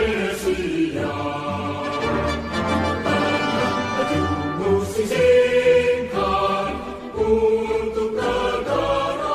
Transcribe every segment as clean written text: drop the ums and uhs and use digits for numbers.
Indonesia, maju musingkan untuk negara.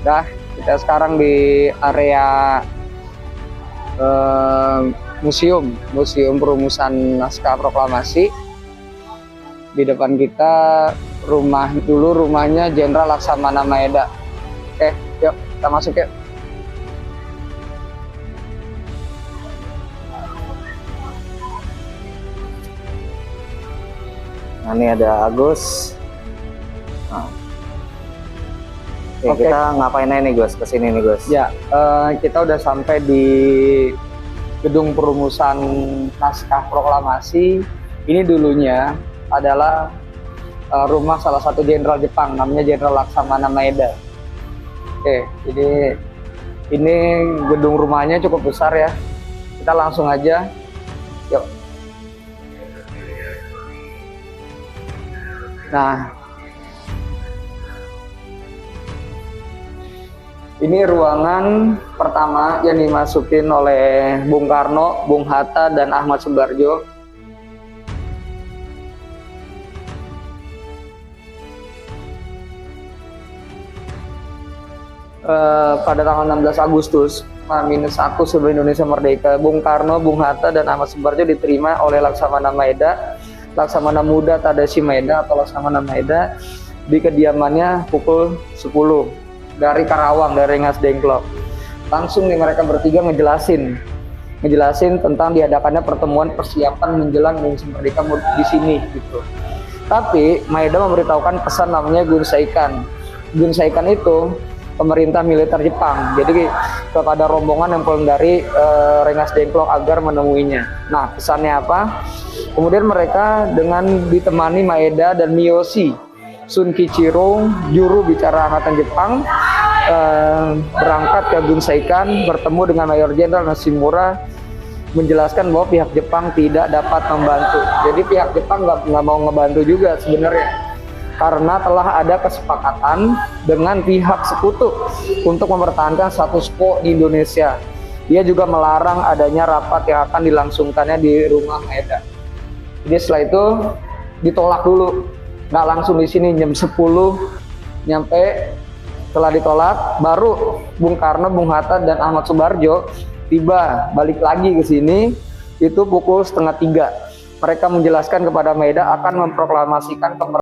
Dah, kita sekarang di area museum perumusan naskah proklamasi. Di depan kita rumahnya Jenderal Laksamana Maeda. Oke, yuk kita masuk yuk. Nah, ini ada Agus. Nah. Oke, kita ngapain aja nih Gus? Kesini nih Gus. Ya, kita udah sampai di gedung perumusan naskah proklamasi. Ini dulunya adalah rumah salah satu jenderal Jepang, namanya Jenderal Laksamana Maeda. Oke, jadi ini gedung rumahnya cukup besar ya. Kita langsung aja, yuk. Nah, ini ruangan pertama yang dimasukin oleh Bung Karno, Bung Hatta, dan Ahmad Subarjo. Pada tanggal 16 Agustus -1 sebelum Indonesia merdeka, Bung Karno, Bung Hatta, dan Ahmad Subarjo diterima oleh Laksamana Maeda, Laksamana Muda Tadashi Maeda atau Laksamana Maeda di kediamannya pukul 10 dari Karawang, dari Rengas Dengklok. Langsung nih mereka bertiga ngejelasin tentang diadakannya pertemuan persiapan menjelang Indonesia merdeka di sini gitu. Tapi Maeda memberitahukan pesan namanya Gunseikan. Gunseikan itu pemerintah militer Jepang. Jadi kepada rombongan yang pulang dari Rengas Dengklok agar menemuinya. Nah, pesannya apa? Kemudian mereka dengan ditemani Maeda dan Miyoshi Sun Kichiro, juru bicara Angkatan Jepang, berangkat ke Gunseikan, bertemu dengan Mayor Jenderal Nishimura, menjelaskan bahwa pihak Jepang tidak dapat membantu. Jadi pihak Jepang nggak mau ngebantu juga sebenarnya, karena telah ada kesepakatan dengan pihak sekutu untuk mempertahankan status quo di Indonesia. Dia juga melarang adanya rapat yang akan dilangsungkannya di rumah Maeda. Jadi setelah itu ditolak dulu, nggak langsung di sini. Jam 10 nyampe. Setelah ditolak, baru Bung Karno, Bung Hatta, dan Ahmad Subarjo tiba balik lagi ke sini. Itu pukul 2:30. Mereka menjelaskan kepada Maeda akan memproklamasikan kemerdekaan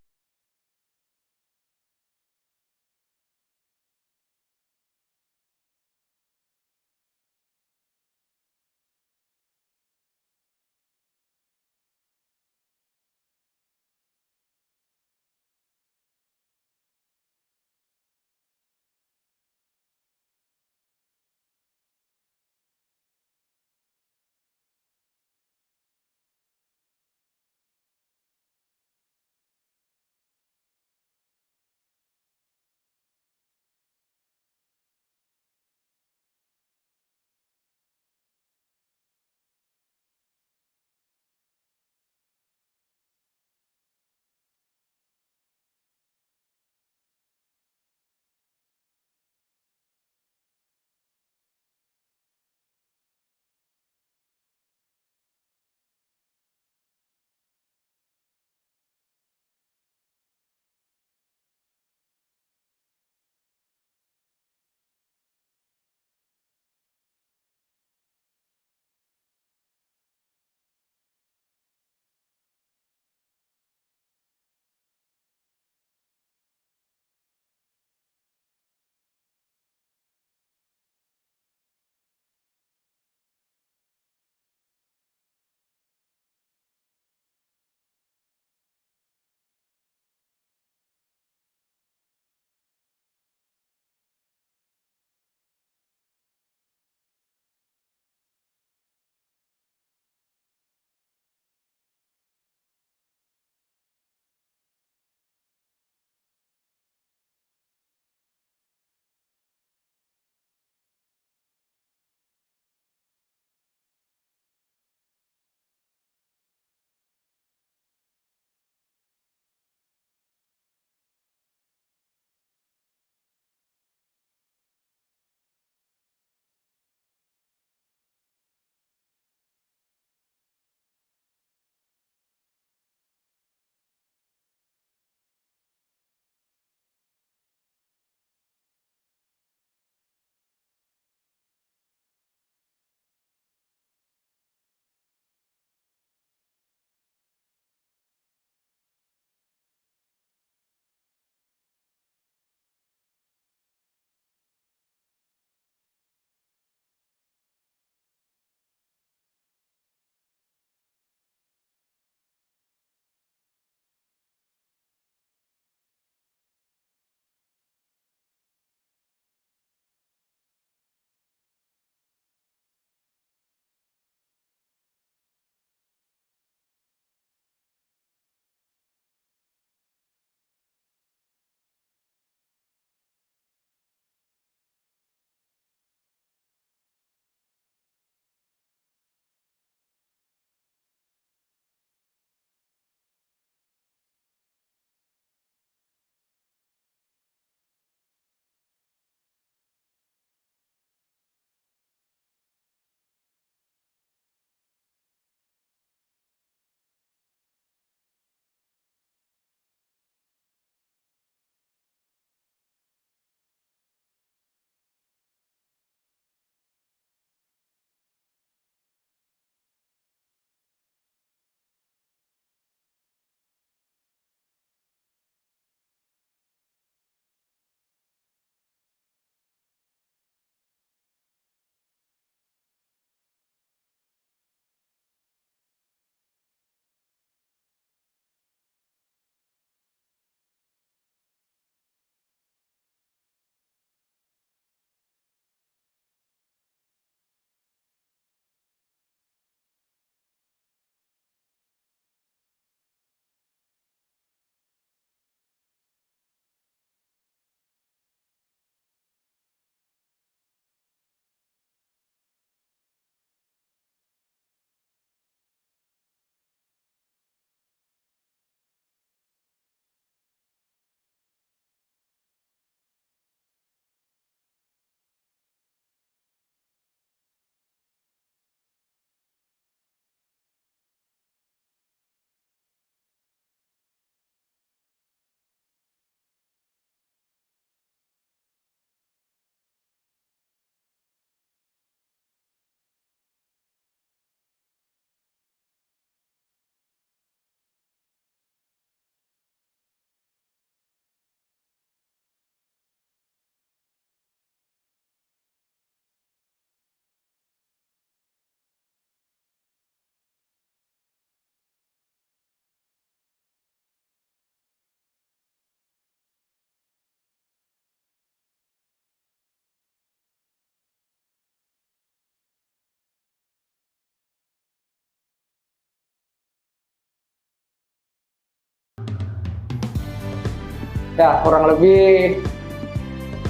Ya, kurang lebih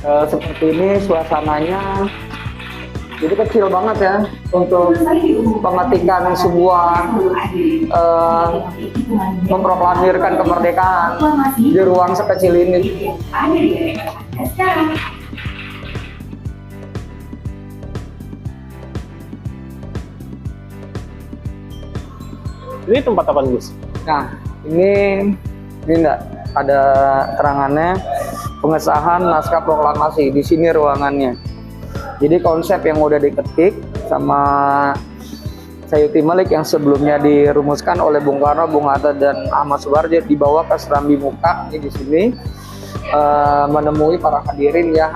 seperti ini suasananya. Jadi kecil banget ya untuk pengetikan sebuah memproklamirkan kemerdekaan di ruang sekecil ini. Ini tempat apa Gus? Nah, ini enggak ada terangannya pengesahan naskah proklamasi. Di sini ruangannya. Jadi konsep yang udah diketik sama Sayuti Malik yang sebelumnya dirumuskan oleh Bung Karno, Bung Hatta dan Ahmad Subarjo dibawa ke Serambi Muka ini di sini menemui para hadirin ya,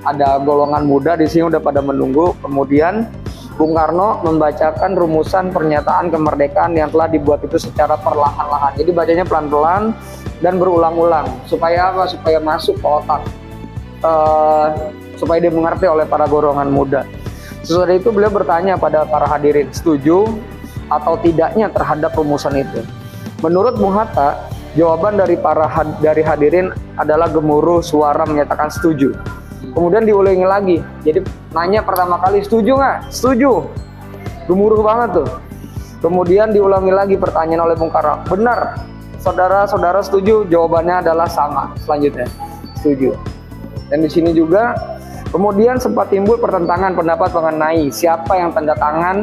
ada golongan muda di sini udah pada menunggu. Kemudian Bung Karno membacakan rumusan pernyataan kemerdekaan yang telah dibuat itu secara perlahan-lahan. Jadi bacanya pelan-pelan dan berulang-ulang supaya apa? Supaya masuk ke otak. Supaya dia mengerti oleh para golongan muda. Sesudah itu beliau bertanya pada para hadirin, setuju atau tidaknya terhadap rumusan itu. Menurut Bung Hatta, jawaban dari dari hadirin adalah gemuruh suara menyatakan setuju. Kemudian diulangi lagi, jadi nanya pertama kali setuju nggak? Setuju. Gemuruh banget tuh. Kemudian diulangi lagi pertanyaan oleh Bung Karno, benar, saudara-saudara setuju? Jawabannya adalah sama. Selanjutnya, setuju. Dan di sini juga kemudian sempat timbul pertentangan pendapat mengenai siapa yang tanda tangan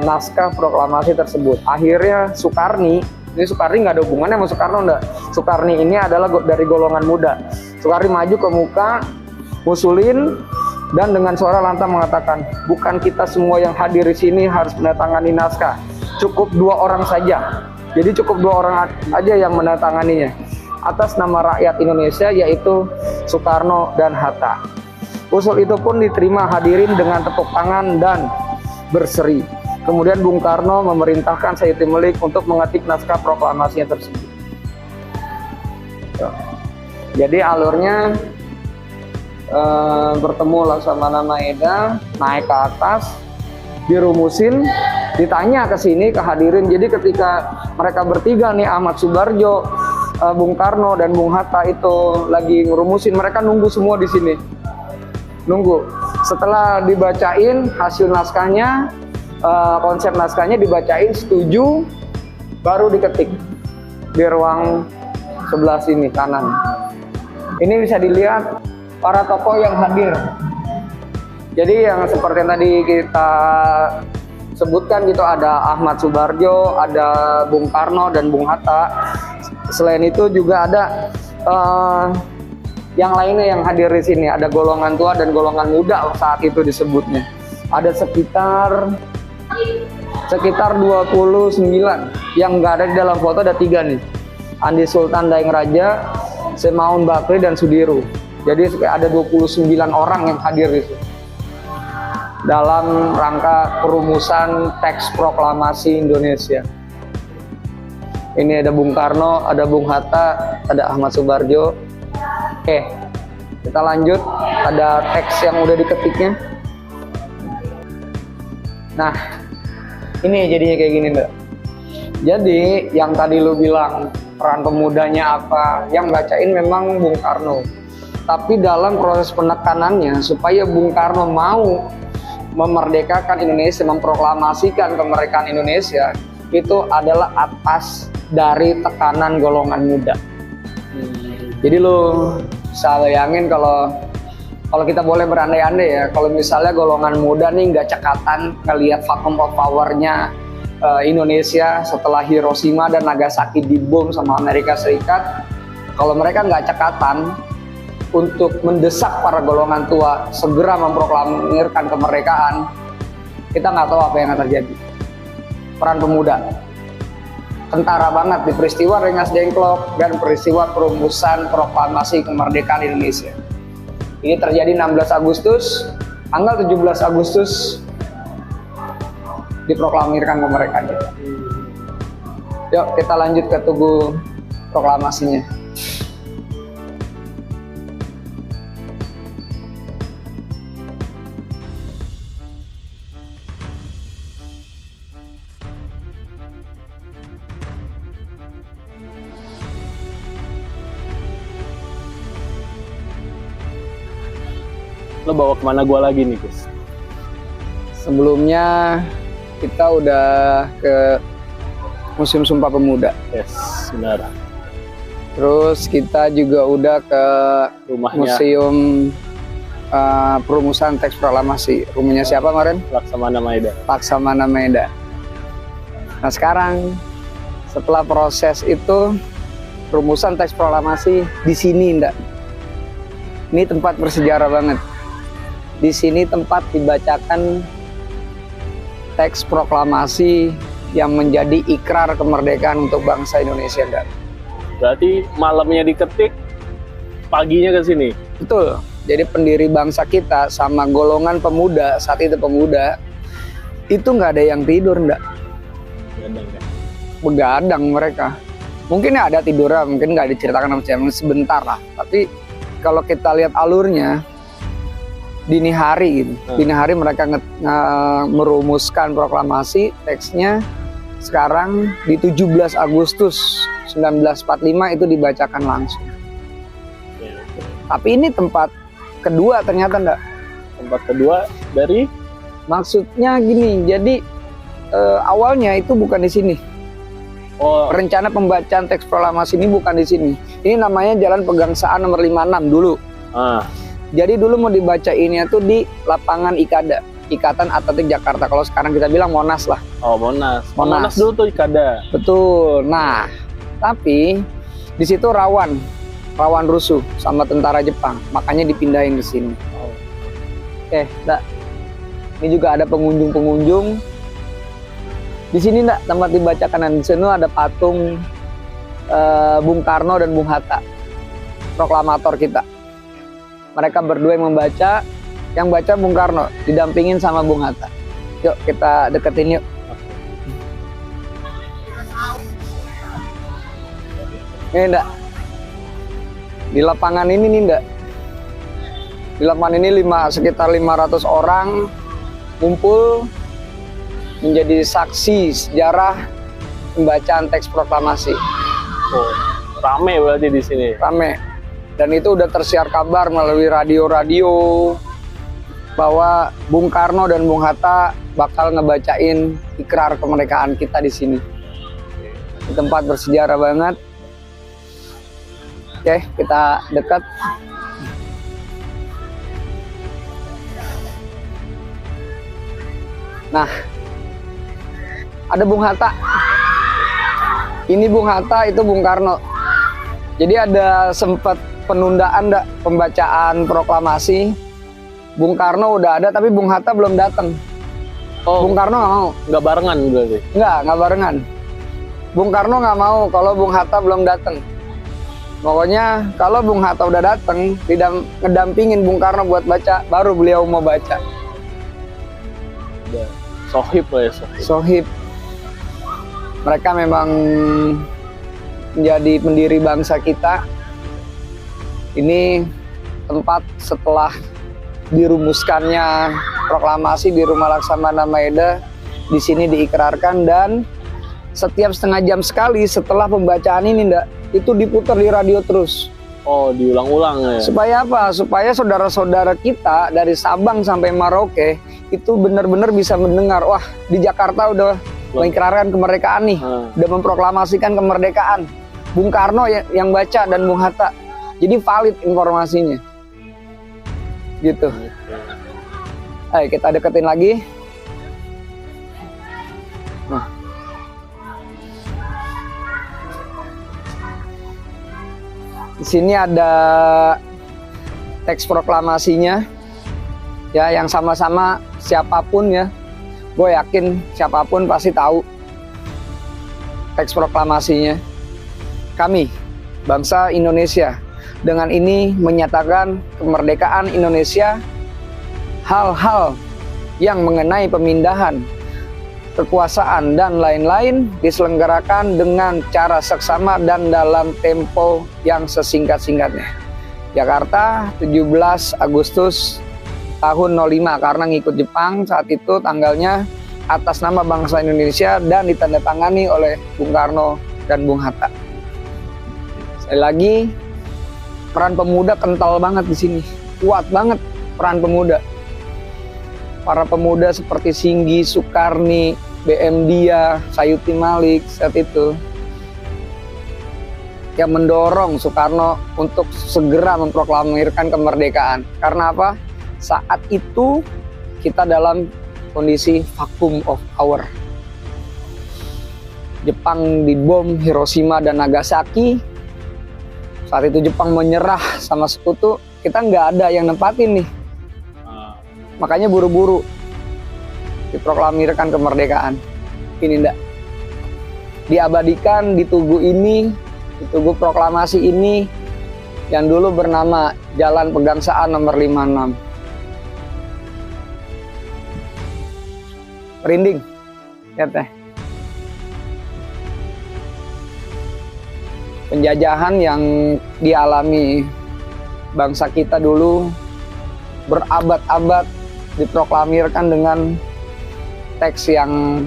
naskah proklamasi tersebut. Akhirnya Soekarni, ini Soekarni nggak ada hubungannya sama Soekarno enggak. Soekarni ini adalah dari golongan muda. Soekarni maju ke muka, ngusulin dan dengan suara lantang mengatakan, bukan kita semua yang hadir di sini harus menandatangani naskah, cukup 2 orang saja. Jadi cukup 2 orang aja yang menandatanganinya atas nama rakyat Indonesia, yaitu Soekarno dan Hatta. Usul itu pun diterima hadirin dengan tepuk tangan dan berseri. Kemudian Bung Karno memerintahkan Sayuti Malik untuk mengetik naskah proklamasinya tersebut. Jadi alurnya bertemu Laksamana Maeda, naik ke atas, dirumusin, ditanya ke sini ke hadirin. Jadi ketika mereka bertiga nih, Ahmad Subarjo, Bung Karno dan Bung Hatta itu lagi ngerumusin, mereka nunggu semua di sini. Nunggu. Setelah dibacain hasil naskahnya, konsep naskahnya dibacain setuju, baru diketik di ruang sebelah sini kanan. Ini bisa dilihat para tokoh yang hadir. Jadi yang seperti yang tadi kita sebutkan gitu, ada Ahmad Subarjo, ada Bung Karno dan Bung Hatta. Selain itu juga ada yang lainnya yang hadir di sini. Ada golongan tua dan golongan muda saat itu disebutnya. Ada sekitar 29 yang nggak ada di dalam foto. Ada 3 nih, Andi Sultan Daeng Raja, Semaun Bakri dan Sudiru. Jadi ada 29 orang yang hadir di sini dalam rangka perumusan teks proklamasi Indonesia. Ini ada Bung Karno, ada Bung Hatta, ada Ahmad Subarjo. Oke, kita lanjut. Ada teks yang udah diketiknya. Nah, ini jadinya kayak gini, Mbak. Jadi yang tadi lu bilang peran pemudanya apa, yang bacain memang Bung Karno. Tapi dalam proses penekanannya supaya Bung Karno mau memerdekakan Indonesia, memproklamasikan kemerdekaan Indonesia, itu adalah atas dari tekanan golongan muda. Jadi lo bisa bayangin kalau kita boleh berandai-andai ya, kalau misalnya golongan muda nih nggak cekatan ngelihat vacuum of power-nya Indonesia setelah Hiroshima dan Nagasaki dibom sama Amerika Serikat, kalau mereka nggak cekatan untuk mendesak para golongan tua segera memproklamirkan kemerdekaan, kita nggak tahu apa yang akan terjadi. Peran pemuda kentara banget di peristiwa Rengas Dengklok dan peristiwa perumusan proklamasi kemerdekaan Indonesia. Ini terjadi 16 Agustus, tanggal 17 Agustus diproklamirkan kemerdekaan. Yuk kita lanjut ke tugu proklamasinya. lo bawa kemana gue lagi nih, Gus? Sebelumnya kita udah ke Museum Sumpah Pemuda. Yes, benar. Terus kita juga udah ke Rumahnya Museum Perumusan Teks Proklamasi. Rumahnya siapa kemarin? Laksamana Maeda. Laksamana Maeda. Nah sekarang setelah proses itu rumusan teks proklamasi di sini, ndak. Ini tempat bersejarah banget. Di sini tempat dibacakan teks proklamasi yang menjadi ikrar kemerdekaan untuk bangsa Indonesia, ndak. Berarti malamnya diketik, paginya ke sini. Betul. Jadi pendiri bangsa kita sama golongan pemuda saat itu pemuda itu nggak ada yang tidur, ndak. Begadang mereka. Mungkin ada tidurnya, mungkin nggak diceritakan sama siapa, sebentar lah. Tapi kalau kita lihat alurnya, dini hari gitu. Dini hari mereka merumuskan proklamasi, teksnya sekarang di 17 Agustus 1945 itu dibacakan langsung. Tapi ini tempat kedua ternyata, enggak. Tempat kedua dari? Maksudnya gini, jadi awalnya itu bukan di sini. Oh, Rencana pembacaan teks proklamasi ini bukan di sini. Ini namanya Jalan Pegangsaan nomor 56 dulu. Jadi dulu mau dibaca ini tuh di lapangan IKADA, Ikatan Atletik Jakarta. Kalau sekarang kita bilang Monas lah. Oh, Monas. Monas. Monas dulu tuh IKADA. Betul. Nah, tapi di situ rawan rusuh sama tentara Jepang, makanya dipindahin ke sini. Oke, Ndak. Ini juga ada pengunjung-pengunjung. Di sini, Ndak, tempat dibacakan, dan di sini ada patung Bung Karno dan Bung Hatta, proklamator kita. Mereka berdua yang membaca, yang baca Bung Karno, didampingin sama Bung Hatta. Yuk kita deketin yuk. Ini, Ndak, di lapangan ini nih, Ndak. Di lapangan ini sekitar 500 orang kumpul menjadi saksi sejarah pembacaan teks proklamasi. Oh, rame berarti di sini. Rame. Dan itu udah tersiar kabar melalui radio-radio bahwa Bung Karno dan Bung Hatta bakal ngebacain ikrar kemerdekaan kita di sini. Di tempat bersejarah banget. Oke, kita dekat. Nah, ada Bung Hatta. Ini Bung Hatta, itu Bung Karno. Jadi ada sempat penundaan pembacaan proklamasi. Bung Karno udah ada, tapi Bung Hatta belum datang. Oh, Bung Karno nggak mau. nggak barengan berarti? Nggak barengan. Bung Karno nggak mau kalau Bung Hatta belum datang. Pokoknya kalau Bung Hatta udah datang, ngedampingin Bung Karno buat baca, baru beliau mau baca. Sohib lah ya, sohib. Sohib. Mereka memang menjadi pendiri bangsa kita. Ini tempat setelah dirumuskannya proklamasi di Rumah Laksamana Maeda, di sini diikrarkan, dan setiap setengah jam sekali setelah pembacaan ini, Ndak, itu diputar di radio terus. Oh, diulang-ulang ya? Supaya apa? Supaya saudara-saudara kita dari Sabang sampai Merauke itu benar-benar bisa mendengar, wah di Jakarta udah mengikrarkan kemerdekaan nih, udah memproklamasikan kemerdekaan. Bung Karno yang baca dan Bung Hatta. Jadi valid informasinya. Gitu. Ayo kita deketin lagi. Nah. Di sini ada teks proklamasinya. Ya, yang sama-sama siapapun ya. Gue yakin siapapun pasti tahu teks proklamasinya. Kami, bangsa Indonesia, dengan ini menyatakan kemerdekaan Indonesia, hal-hal yang mengenai pemindahan kekuasaan dan lain-lain diselenggarakan dengan cara seksama dan dalam tempo yang sesingkat-singkatnya. Jakarta, 17 Agustus tahun 05, karena ngikut Jepang saat itu tanggalnya atas nama bangsa Indonesia dan ditandatangani oleh Bung Karno dan Bung Hatta. Sekali lagi, peran pemuda kental banget di sini, kuat banget. peran pemuda. Para pemuda seperti Singgi, Sukarni, BM Dia, Sayuti Malik saat itu yang mendorong Soekarno untuk segera memproklamirkan kemerdekaan. Karena apa? Saat itu kita dalam kondisi vacuum of power. Jepang dibom Hiroshima dan Nagasaki. Saat itu Jepang menyerah sama sekutu, kita nggak ada yang nempatin nih. Makanya buru-buru diproklamirkan kemerdekaan. Ini ndak diabadikan di tugu ini, di tugu proklamasi ini yang dulu bernama Jalan Pegangsaan nomor 56. Merinding, lihat teh. Penjajahan yang dialami bangsa kita dulu berabad-abad diproklamirkan dengan teks yang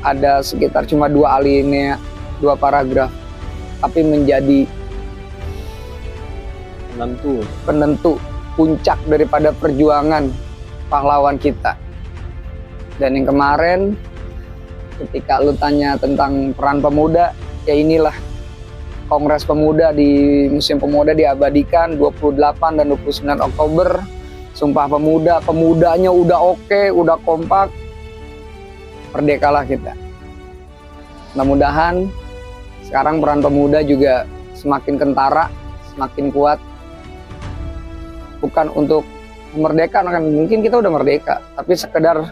ada sekitar cuma 2 alinea, 2 paragraf, tapi menjadi penentu puncak daripada perjuangan pahlawan kita. Dan yang kemarin ketika lu tanya tentang peran pemuda, ya inilah Kongres Pemuda di Museum Pemuda diabadikan 28 dan 29 Oktober. Sumpah Pemuda, pemudanya udah oke, udah kompak. Merdekalah kita. Mudah-mudahan sekarang peran pemuda juga semakin kentara, semakin kuat. Bukan untuk kemerdekaan, kan mungkin kita udah merdeka, tapi sekedar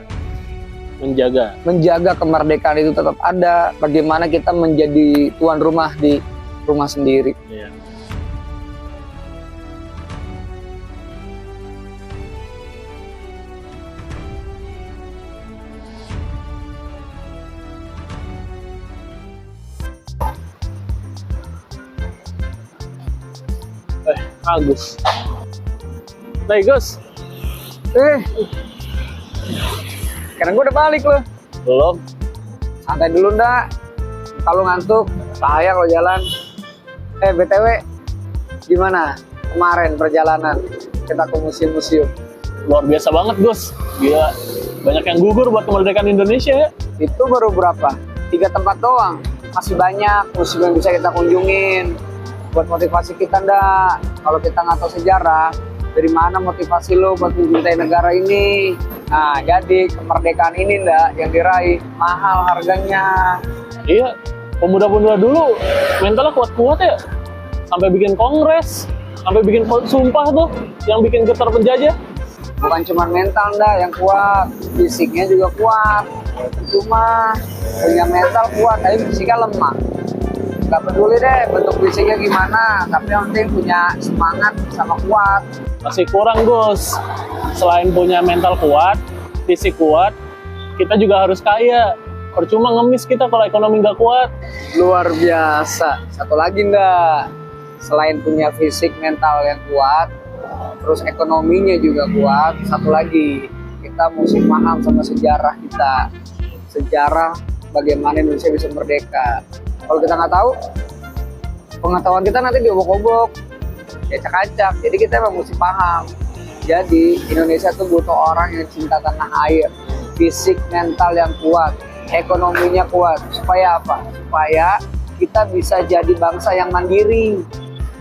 menjaga kemerdekaan itu tetap ada. Bagaimana kita menjadi tuan rumah di rumah sendiri. Iya. Agus. Nah, Gus. Sekarang gue udah balik loh. Belum. Santai dulu ndak. Kalau ngantuk, bahaya kalau jalan. BTW, gimana kemarin perjalanan kita ke museum-museum? Luar biasa banget, Gus. Gila. Banyak yang gugur buat kemerdekaan Indonesia ya. Itu baru berapa? 3 tempat doang. Masih banyak museum yang bisa kita kunjungin. Buat motivasi kita ndak. Kalau kita nggak tahu sejarah, dari mana motivasi lo buat mencintai negara ini? Nah, jadi kemerdekaan ini ndak yang diraih mahal harganya. Iya, pemuda-pemuda dulu mentalnya kuat-kuat ya. Sampai bikin kongres, sampai bikin sumpah tuh yang bikin getar penjajah. Bukan cuma mental ndak yang kuat, fisiknya juga kuat. Cuma punya mental kuat, tapi fisiknya lemah. Gak peduli deh bentuk fisiknya gimana, tapi yang penting punya semangat sama kuat. Masih kurang, Gus. Selain punya mental kuat, fisik kuat, kita juga harus kaya. Percuma ngemis kita kalau ekonomi nggak kuat. Luar biasa. Satu lagi ndak, selain punya fisik mental yang kuat, terus ekonominya juga kuat. Satu lagi, kita mesti paham sama sejarah kita. Sejarah bagaimana Indonesia bisa merdeka. Kalau kita nggak tahu, pengetahuan kita nanti diobok-obok, diacak-acak. Jadi kita memang mesti paham. Jadi Indonesia tuh butuh orang yang cinta tanah air, fisik mental yang kuat, ekonominya kuat. Supaya apa? Supaya kita bisa jadi bangsa yang mandiri.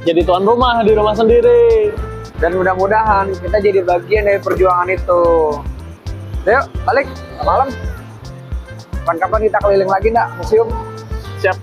Jadi tuan rumah di rumah sendiri. Dan mudah-mudahan kita jadi bagian dari perjuangan itu. Yuk, balik malam. Kapan-kapan kita keliling lagi nggak museum? Siap.